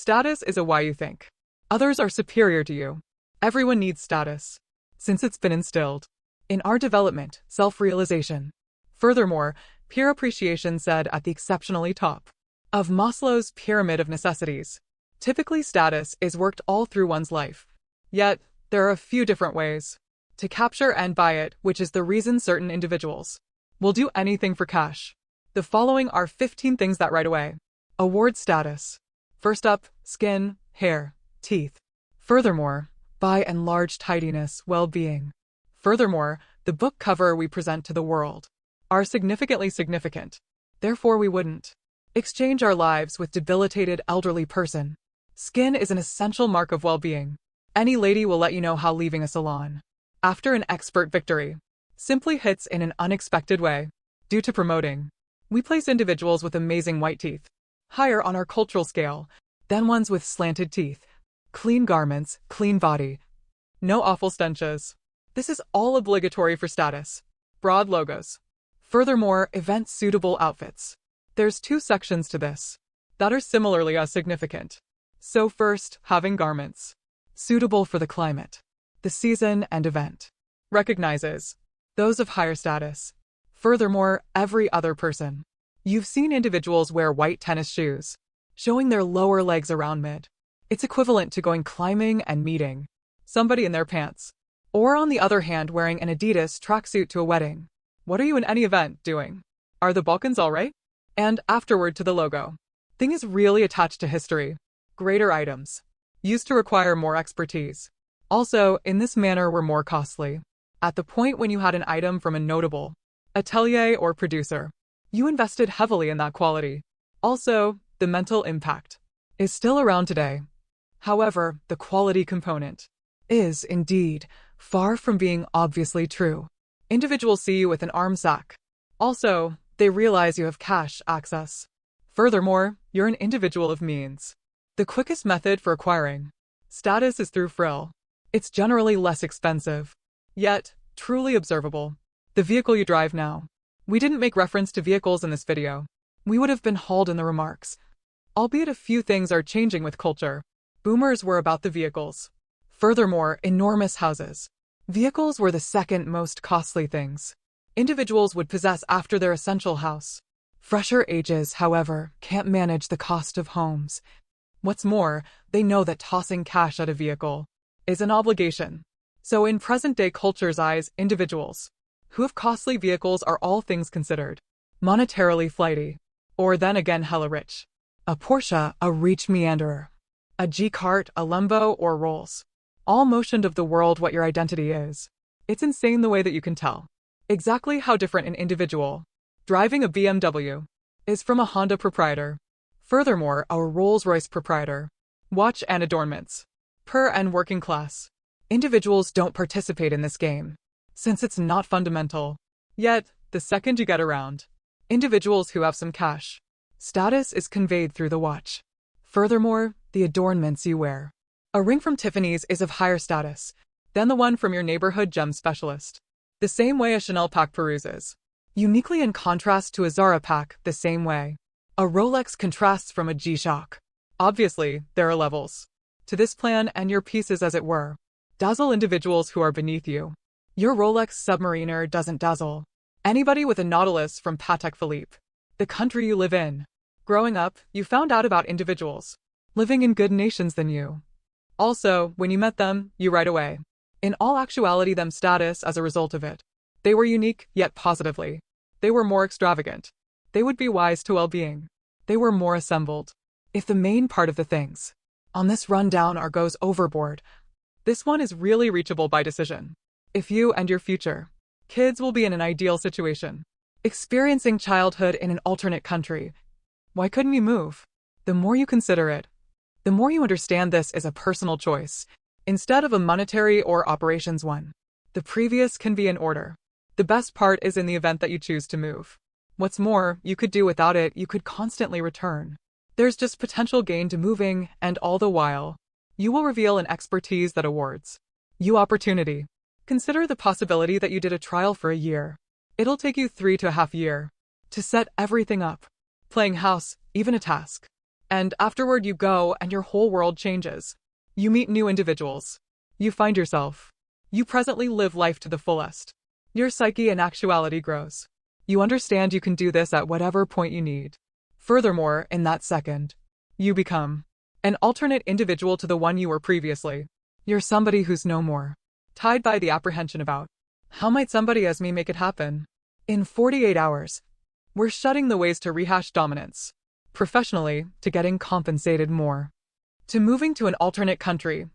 Status is a why you think. Others are superior to you. Everyone needs status, since it's been instilled in our development, self-realization. Furthermore, peer appreciation said at the exceptionally top of Maslow's pyramid of necessities. Typically, status is worked all through one's life. Yet, there are a few different ways to capture and buy it, which is the reason certain individuals will do anything for cash. The following are 15 things that right away award status. First up, skin, hair, teeth. Furthermore, by and large tidiness, well-being. Furthermore, the book cover we present to the world are significantly significant. Therefore, we wouldn't exchange our lives with debilitated elderly person. Skin is an essential mark of well-being. Any lady will let you know how leaving a salon after an expert victory simply hits in an unexpected way. Due to promoting, we place individuals with amazing white teeth higher on our cultural scale than ones with slanted teeth. Clean garments, clean body. No awful stenches. This is all obligatory for status. Broad logos. Furthermore, event-suitable outfits. There's 2 sections to this that are similarly as significant. So first, having garments suitable for the climate, the season, and event. Recognizes those of higher status. Furthermore, every other person. You've seen individuals wear white tennis shoes, showing their lower legs around mid. It's equivalent to going climbing and meeting somebody in their pants. Or on the other hand, wearing an Adidas tracksuit to a wedding. What are you in any event doing? Are the Balkans alright? And afterward to the logo. Thing is really attached to history. Greater items used to require more expertise. Also, in this manner were more costly. At the point when you had an item from a notable atelier or producer, you invested heavily in that quality. Also, the mental impact is still around today. However, the quality component is, indeed, far from being obviously true. Individuals see you with an arm sack. Also, they realize you have cash access. Furthermore, you're an individual of means. The quickest method for acquiring status is through frill. It's generally less expensive, yet truly observable. The vehicle you drive now. We didn't make reference to vehicles in this video. We would have been hauled in the remarks. Albeit a few things are changing with culture. Boomers were about the vehicles. Furthermore, enormous houses. Vehicles were the second most costly things individuals would possess after their essential house. Fresher ages, however, can't manage the cost of homes. What's more, they know that tossing cash at a vehicle is an obligation. So in present-day culture's eyes, individuals who have costly vehicles are all things considered monetarily flighty, or then again hella rich. A Porsche, a reach meanderer, a G-Kart, a Lambo, or Rolls. All motioned of the world what your identity is. It's insane the way that you can tell exactly how different an individual driving a BMW is from a Honda proprietor. Furthermore, a Rolls-Royce proprietor. Watch and adornments. Per and working class. Individuals don't participate in this game, since it's not fundamental. Yet, the second you get around, individuals who have some cash, status is conveyed through the watch. Furthermore, the adornments you wear. A ring from Tiffany's is of higher status than the one from your neighborhood gem specialist. The same way a Chanel pack peruses. Uniquely in contrast to a Zara pack, the same way a Rolex contrasts from a G-Shock. Obviously, there are levels to this plan, and your pieces, as it were, dazzle individuals who are beneath you. Your Rolex Submariner doesn't dazzle anybody with a Nautilus from Patek Philippe. The country you live in. Growing up, you found out about individuals living in good nations than you. Also, when you met them, you right away, in all actuality, them status as a result of it. They were unique, yet positively. They were more extravagant. They would be wise to well-being. They were more assembled. If the main part of the things on this rundown are goes overboard, this one is really reachable by decision. If you and your future kids will be in an ideal situation, experiencing childhood in an alternate country, why couldn't you move? The more you consider it, the more you understand this is a personal choice, instead of a monetary or operations one. The previous can be in order. The best part is in the event that you choose to move. What's more, you could do without it, you could constantly return. There's just potential gain to moving, and all the while, you will reveal an expertise that awards you opportunity. Consider the possibility that you did a trial for a year. It'll take you 3.5 years to set everything up. Playing house, even a task. And afterward you go and your whole world changes. You meet new individuals. You find yourself. You presently live life to the fullest. Your psyche and actuality grows. You understand you can do this at whatever point you need. Furthermore, in that second, you become an alternate individual to the one you were previously. You're somebody who's no more tied by the apprehension about how might somebody as me make it happen. In 48 hours, we're shutting the ways to rehash dominance, professionally, to getting compensated more, to moving to an alternate country,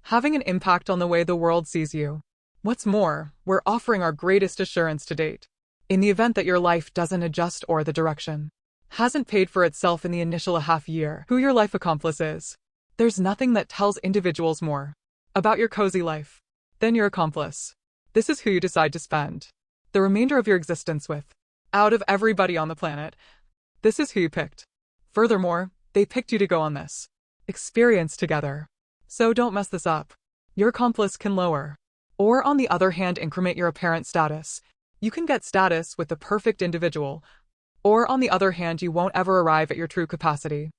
having an impact on the way the world sees you. What's more, we're offering our greatest assurance to date. In the event that your life doesn't adjust or the direction hasn't paid for itself in the initial half year, who your life accomplice is. There's nothing that tells individuals more about your cozy life than your accomplice. This is who you decide to spend the remainder of your existence with. Out of everybody on the planet, this is who you picked. Furthermore, they picked you to go on this experience together. So don't mess this up. Your accomplice can lower, or on the other hand increment your apparent status. You can get status with the perfect individual, or on the other hand you won't ever arrive at your true capacity.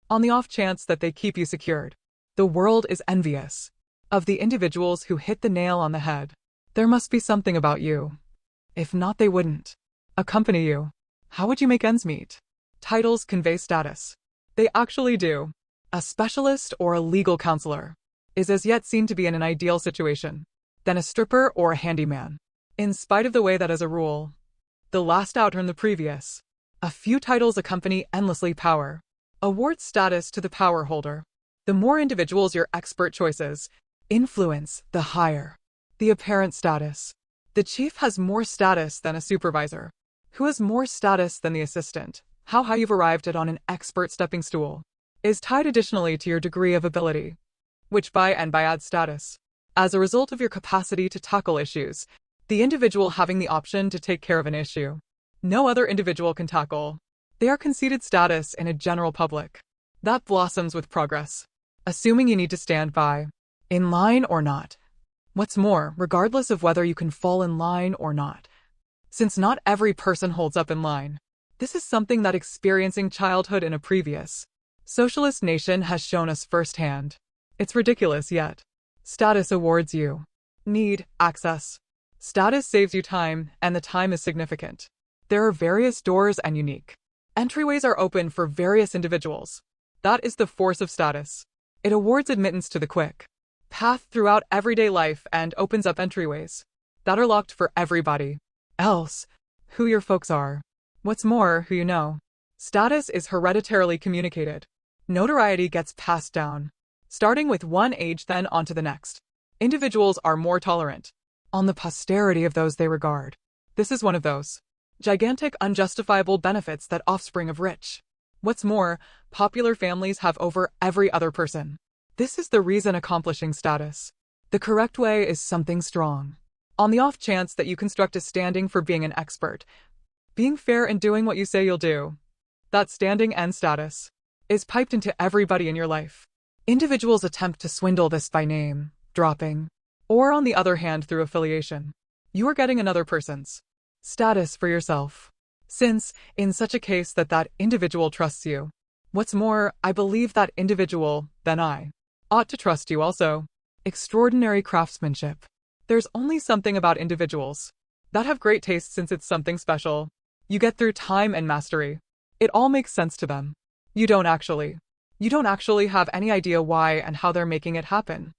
On the off chance that they keep you secured, the world is envious of the individuals who hit the nail on the head. There must be something about you. If not, they wouldn't accompany you. How would you make ends meet? Titles convey status. They actually do. A specialist or a legal counselor is as yet seen to be in an ideal situation than a stripper or a handyman. In spite of the way that as a rule, the last out earn the previous. A few titles accompany endlessly power. Award status to the power holder. The more individuals your expert choices influence, the higher the apparent status. The chief has more status than a supervisor, who has more status than the assistant. How high you've arrived at on an expert stepping stool is tied additionally to your degree of ability, which by adds status. As a result of your capacity to tackle issues, the individual having the option to take care of an issue no other individual can tackle. They are conceded status in a general public that blossoms with progress, assuming you need to stand by, in line or not. What's more, regardless of whether you can fall in line or not, since not every person holds up in line. This is something that experiencing childhood in a previous socialist nation has shown us firsthand. It's ridiculous, yet status awards you need access. Status saves you time, and the time is significant. There are various doors and unique entryways are open for various individuals. That is the force of status. It awards admittance to the quick path throughout everyday life and opens up entryways that are locked for everybody else, who your folks are. What's more, who you know. Status is hereditarily communicated. Notoriety gets passed down, starting with one age then onto the next. Individuals are more tolerant on the posterity of those they regard. This is one of those gigantic unjustifiable benefits that offspring of rich. What's more, popular families have over every other person. This is the reason accomplishing status the correct way is something strong. On the off chance that you construct a standing for being an expert, being fair and doing what you say you'll do, that standing and status is piped into everybody in your life. Individuals attempt to swindle this by name dropping, or on the other hand through affiliation. You are getting another person's status for yourself, since, in such a case that individual trusts you. What's more, I believe that individual, then I, ought to trust you also. Extraordinary craftsmanship. There's only something about individuals that have great taste since it's something special. You get through time and mastery. It all makes sense to them. You don't actually have any idea why and how they're making it happen.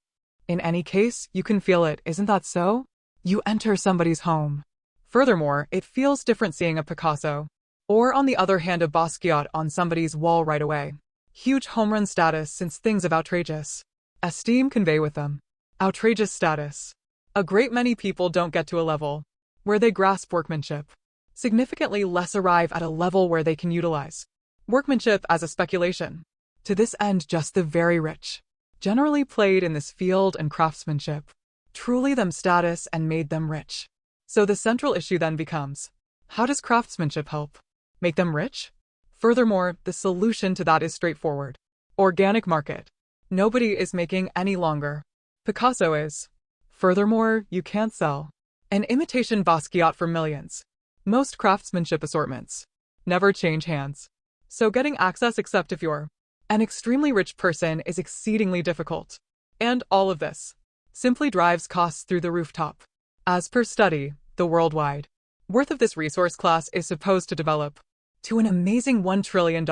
In any case, you can feel it, isn't that so? You enter somebody's home. Furthermore, it feels different seeing a Picasso, or on the other hand a Basquiat on somebody's wall right away. Huge home run status since things of outrageous esteem convey with them outrageous status. A great many people don't get to a level where they grasp workmanship. Significantly less arrive at a level where they can utilize workmanship as a speculation. To this end, just the very rich generally played in this field and craftsmanship truly them status and made them rich. So the central issue then becomes, how does craftsmanship help make them rich? Furthermore, the solution to that is straightforward. Organic market. Nobody is making any longer. Picasso is. Furthermore, you can't sell an imitation Basquiat for millions. Most craftsmanship assortments never change hands. So getting access except if you're An extremely rich person is exceedingly difficult. And all of this simply drives costs through the rooftop. As per study, the worldwide worth of this resource class is supposed to develop to an amazing $1 trillion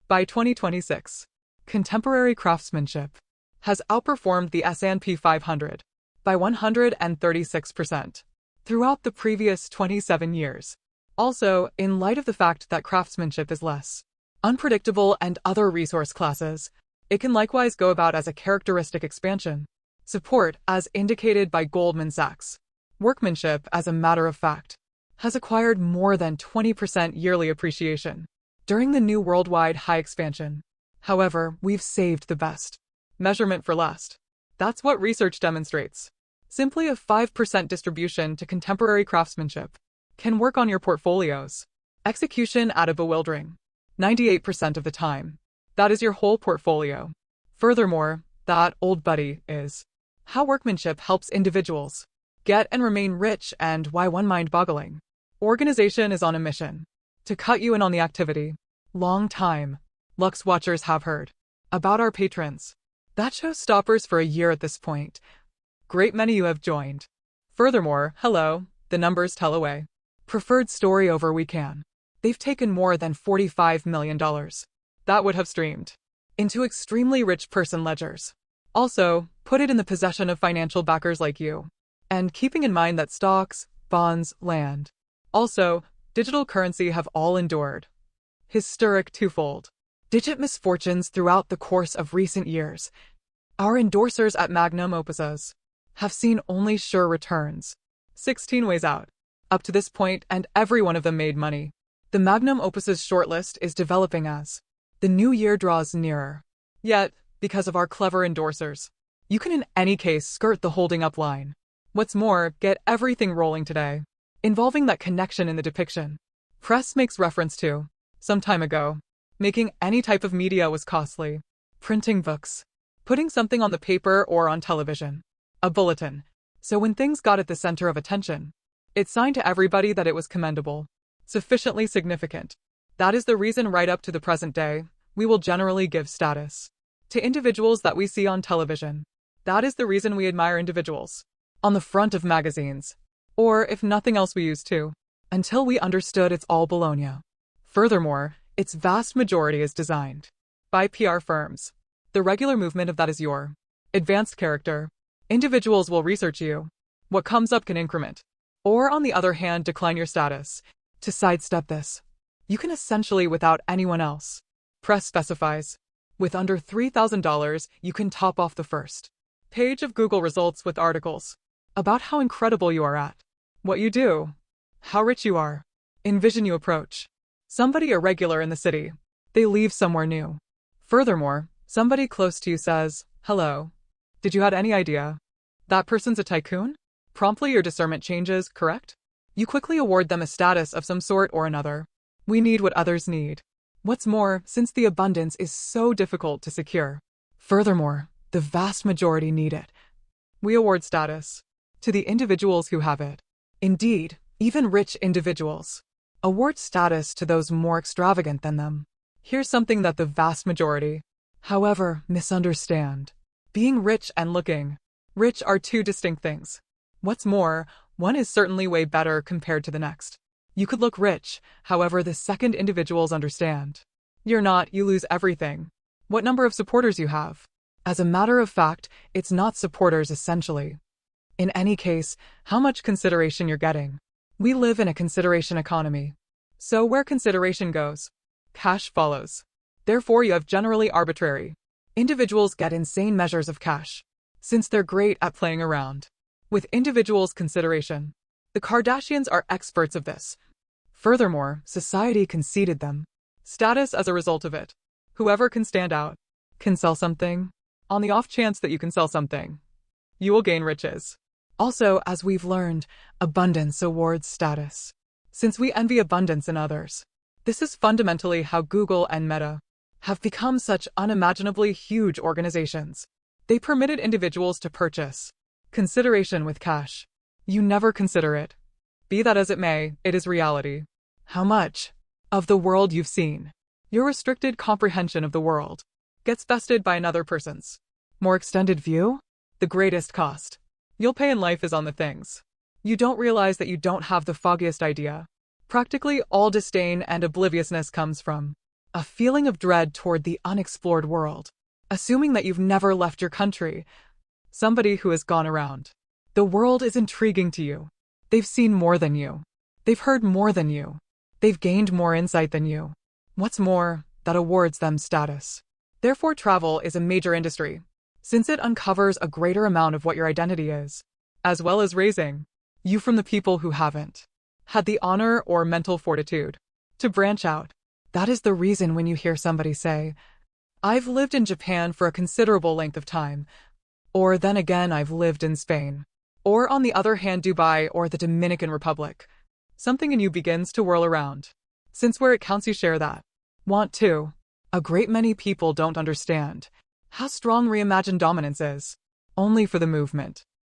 by 2026. Contemporary craftsmanship has outperformed the S&P 500 by 136% throughout the previous 27 years. Also, in light of the fact that craftsmanship is less unpredictable and other resource classes, it can likewise go about as a characteristic expansion. Support, as indicated by Goldman Sachs. Workmanship, as a matter of fact, has acquired more than 20% yearly appreciation during the new worldwide high expansion. However, we've saved the best measurement for last. That's what research demonstrates. Simply a 5% distribution to contemporary craftsmanship can work on your portfolios. Execution at a bewildering 98% of the time. That is your whole portfolio. Furthermore, that old buddy is how workmanship helps individuals get and remain rich, and why one mind-boggling organization is on a mission to cut you in on the activity. Long time Lux watchers have heard about our patrons. That showstoppers for a year at this point. Great many you have joined. Furthermore, hello, the numbers tell away. Preferred story over we can. They've taken more than $45 million. That would have streamed into extremely rich person ledgers. Also, put it in the possession of financial backers like you. And keeping in mind that stocks, bonds, land, also, digital currency have all endured historic twofold digit misfortunes throughout the course of recent years. Our endorsers at Magnum Opuses have seen only sure returns. 16 ways out up to this point, and every one of them made money. The Magnum Opuses shortlist is developing as the new year draws nearer. Yet, because of our clever endorsers, you can in any case skirt the holding up line. What's more, get everything rolling today, involving that connection in the depiction. Press makes reference to some time ago. Making any type of media was costly. Printing books, putting something on the paper or on television, a bulletin. So when things got at the center of attention, it signed to everybody that it was commendable, sufficiently significant. That is the reason right up to the present day, we will generally give status to individuals that we see on television. That is the reason we admire individuals on the front of magazines, or if nothing else we used to, until we understood it's all baloney. Furthermore, its vast majority is designed by PR firms. The regular movement of that is your advanced character. Individuals will research you. What comes up can increment, or on the other hand decline your status. To sidestep this, you can essentially without anyone else. Press specifies. With under $3,000, you can top off the first page of Google results with articles about how incredible you are at what you do, how rich you are. Envision you approach somebody irregular in the city. They leave somewhere new. Furthermore, somebody close to you says, "Hello. Did you had any idea that person's a tycoon?" Promptly your discernment changes, correct? You quickly award them a status of some sort or another. We need what others need. What's more, since the abundance is so difficult to secure, furthermore, the vast majority need it, we award status to the individuals who have it. Indeed, even rich individuals award status to those more extravagant than them. Here's something that the vast majority, however, misunderstand. Being rich and looking rich are two distinct things. What's more, one is certainly way better compared to the next. You could look rich, however, the second individuals understand you're not, you lose everything. What number of supporters you have. As a matter of fact, it's not supporters essentially. In any case, how much consideration you're getting. We live in a consideration economy. So where consideration goes, cash follows. Therefore, you have generally arbitrary individuals get insane measures of cash, since they're great at playing around with individuals' consideration. The Kardashians are experts of this. Furthermore, society conceded them status as a result of it. Whoever can stand out can sell something. On the off chance that you can sell something, you will gain riches. Also, as we've learned, abundance awards status. Since we envy abundance in others, this is fundamentally how Google and Meta have become such unimaginably huge organizations. They permitted individuals to purchase consideration with cash. You never consider it. Be that as it may, it is reality. How much of the world you've seen. Your restricted comprehension of the world gets vested by another person's more extended view? The greatest cost you'll pay in life is on the things you don't realize that you don't have the foggiest idea. Practically all disdain and obliviousness comes from a feeling of dread toward the unexplored world, assuming that you've never left your country. Somebody who has gone around the world is intriguing to you. They've seen more than you. They've heard more than you. They've gained more insight than you. What's more, that awards them status. Therefore, travel is a major industry, since it uncovers a greater amount of what your identity is, as well as raising you from the people who haven't had the honor or mental fortitude to branch out. That is the reason when you hear somebody say, "I've lived in Japan for a considerable length of time," or "then again I've lived in Spain," or on the other hand Dubai or the Dominican Republic, something in you begins to whirl around. Since where it counts you share that want to. A great many people don't understand how strong reimagined dominance is. Only for the movement